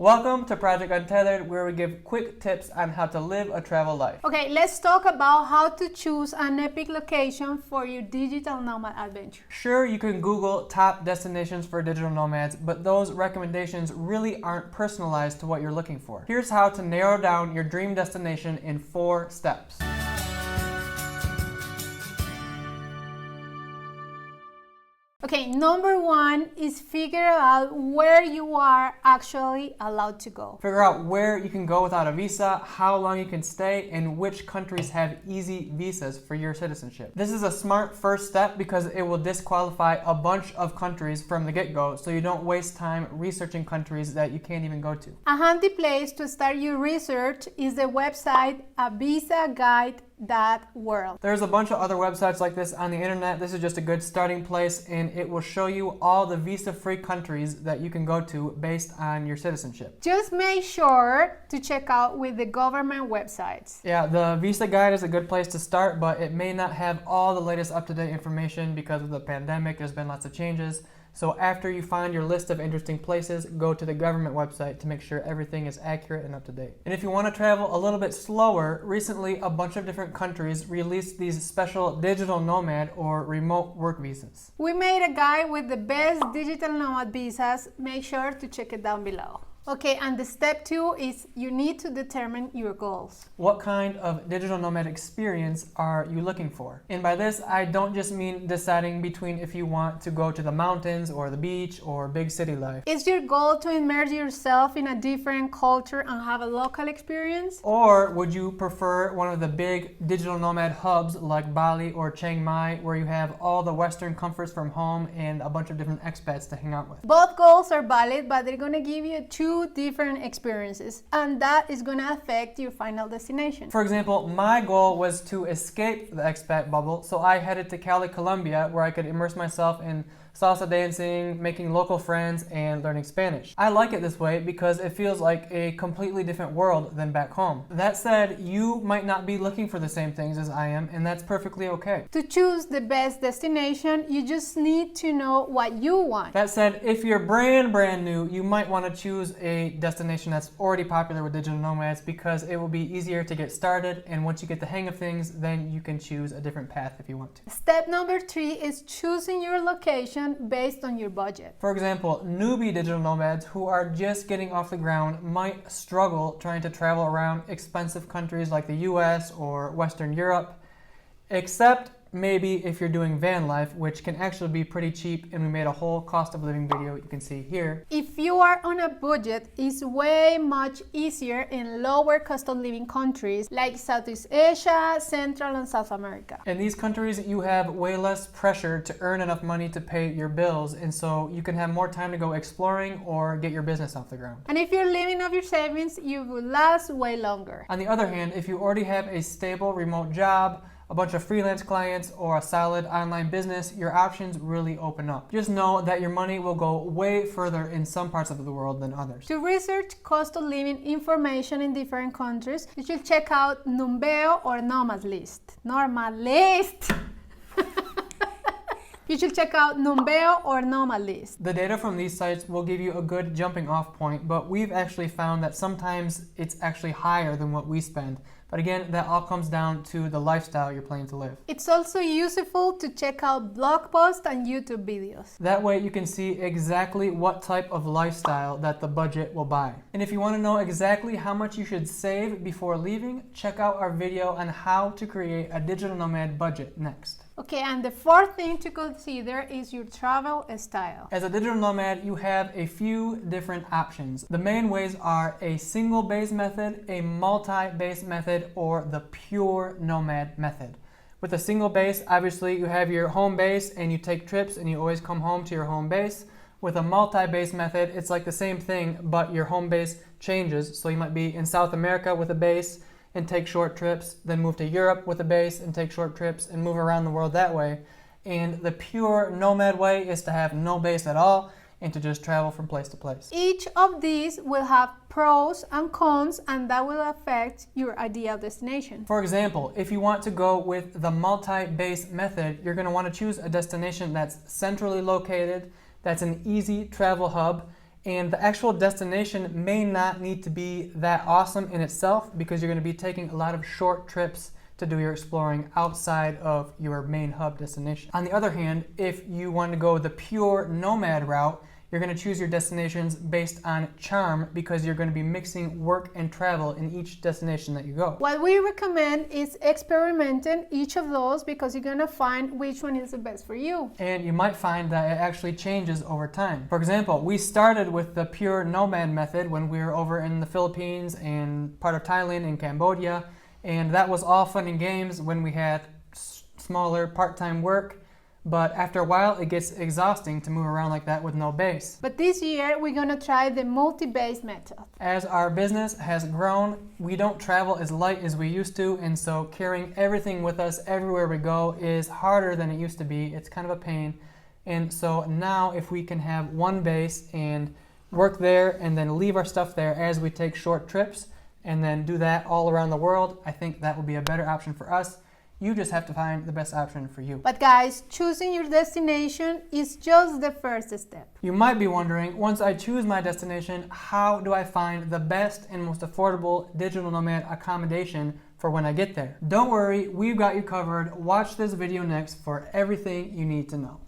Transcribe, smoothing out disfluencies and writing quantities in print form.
Welcome to Project Untethered, where we give quick tips on how to live a travel life. Okay, let's talk about how to choose an epic location for your digital nomad adventure. Sure, you can Google top destinations for digital nomads, but those recommendations really aren't personalized to what you're looking for. Here's how to narrow down your dream destination in 4 steps. Okay, number 1 is figure out where you are actually allowed to go. Figure out where you can go without a visa, how long you can stay, and which countries have easy visas for your citizenship. This is a smart first step because it will disqualify a bunch of countries from the get-go, so you don't waste time researching countries that you can't even go to. A handy place to start your research is the website avisaguide.world. There's a bunch of other websites like this on the internet. This is just a good starting place, and it will show you all the visa-free countries that you can go to based on your citizenship. Just make sure to check out with the government websites. Yeah, the visa guide is a good place to start, but it may not have all the latest up-to-date information because of the pandemic. There's been lots of changes. So after you find your list of interesting places, go to the government website to make sure everything is accurate and up to date. And if you want to travel a little bit slower, recently a bunch of different countries released these special digital nomad or remote work visas. We made a guide with the best digital nomad visas. Make sure to check it down below. Okay, and the step 2 is you need to determine your goals. What kind of digital nomad experience are you looking for? And by this, I don't just mean deciding between if you want to go to the mountains or the beach or big city life. Is your goal to immerse yourself in a different culture and have a local experience? Or would you prefer one of the big digital nomad hubs like Bali or Chiang Mai, where you have all the Western comforts from home and a bunch of different expats to hang out with? Both goals are valid, but they're going to give you 2 different experiences, and that is going to affect your final destination. For example, my goal was to escape the expat bubble, so I headed to Cali, Colombia, where I could immerse myself in salsa dancing, making local friends, and learning Spanish. I like it this way because it feels like a completely different world than back home. That said, you might not be looking for the same things as I am, and that's perfectly okay. To choose the best destination, you just need to know what you want. That said, if you're brand new, you might want to choose a destination that's already popular with digital nomads because it will be easier to get started, and once you get the hang of things, then you can choose a different path if you want to. Step number 3 is choosing your location based on your budget. For example, newbie digital nomads who are just getting off the ground might struggle trying to travel around expensive countries like the US or Western Europe, except maybe if you're doing van life, which can actually be pretty cheap, and we made a whole cost of living video you can see here. If you are on a budget, it's way much easier in lower cost of living countries like Southeast Asia, Central and South America. In these countries, you have way less pressure to earn enough money to pay your bills, and so you can have more time to go exploring or get your business off the ground. And if you're living off your savings, you will last way longer. On the other hand, if you already have a stable remote job, a bunch of freelance clients, or a solid online business, your options really open up. Just know that your money will go way further in some parts of the world than others. To research cost of living information in different countries, you should check out Numbeo or Nomads list. You should check out Numbeo or Nomad list. The data from these sites will give you a good jumping off point, but we've actually found that sometimes it's actually higher than what we spend. But again, that all comes down to the lifestyle you're planning to live. It's also useful to check out blog posts and YouTube videos. That way you can see exactly what type of lifestyle that the budget will buy. And if you want to know exactly how much you should save before leaving, check out our video on how to create a digital nomad budget next. Okay, and the 4th thing to consider is your travel style. As a digital nomad, you have a few different options. The main ways are a single base method, a multi-base method, or the pure nomad method. With a single base, obviously you have your home base and you take trips and you always come home to your home base. With a multi-base method, it's like the same thing, but your home base changes. So you might be in South America with a base and take short trips, then move to Europe with a base and take short trips and move around the world that way. And the pure nomad way is to have no base at all and to just travel from place to place. Each of these will have pros and cons, and that will affect your ideal destination. For example, if you want to go with the multi-base method, you're going to want to choose a destination that's centrally located, that's an easy travel hub, And the actual destination may not need to be that awesome in itself because you're going to be taking a lot of short trips to do your exploring outside of your main hub destination. On the other hand, if you want to go the pure nomad route, you're going to choose your destinations based on charm because you're going to be mixing work and travel in each destination that you go. What we recommend is experimenting each of those because you're going to find which one is the best for you. And you might find that it actually changes over time. For example, we started with the pure nomad method when we were over in the Philippines and part of Thailand and Cambodia, and that was all fun and games when we had smaller part-time work. But after a while, it gets exhausting to move around like that with no base. But this year, we're going to try the multi-base method. As our business has grown, we don't travel as light as we used to, and so carrying everything with us everywhere we go is harder than it used to be. It's kind of a pain. And so now if we can have one base and work there and then leave our stuff there as we take short trips and then do that all around the world, I think that would be a better option for us. You just have to find the best option for you. But guys, choosing your destination is just the first step. You might be wondering, once I choose my destination, how do I find the best and most affordable digital nomad accommodation for when I get there? Don't worry, we've got you covered. Watch this video next for everything you need to know.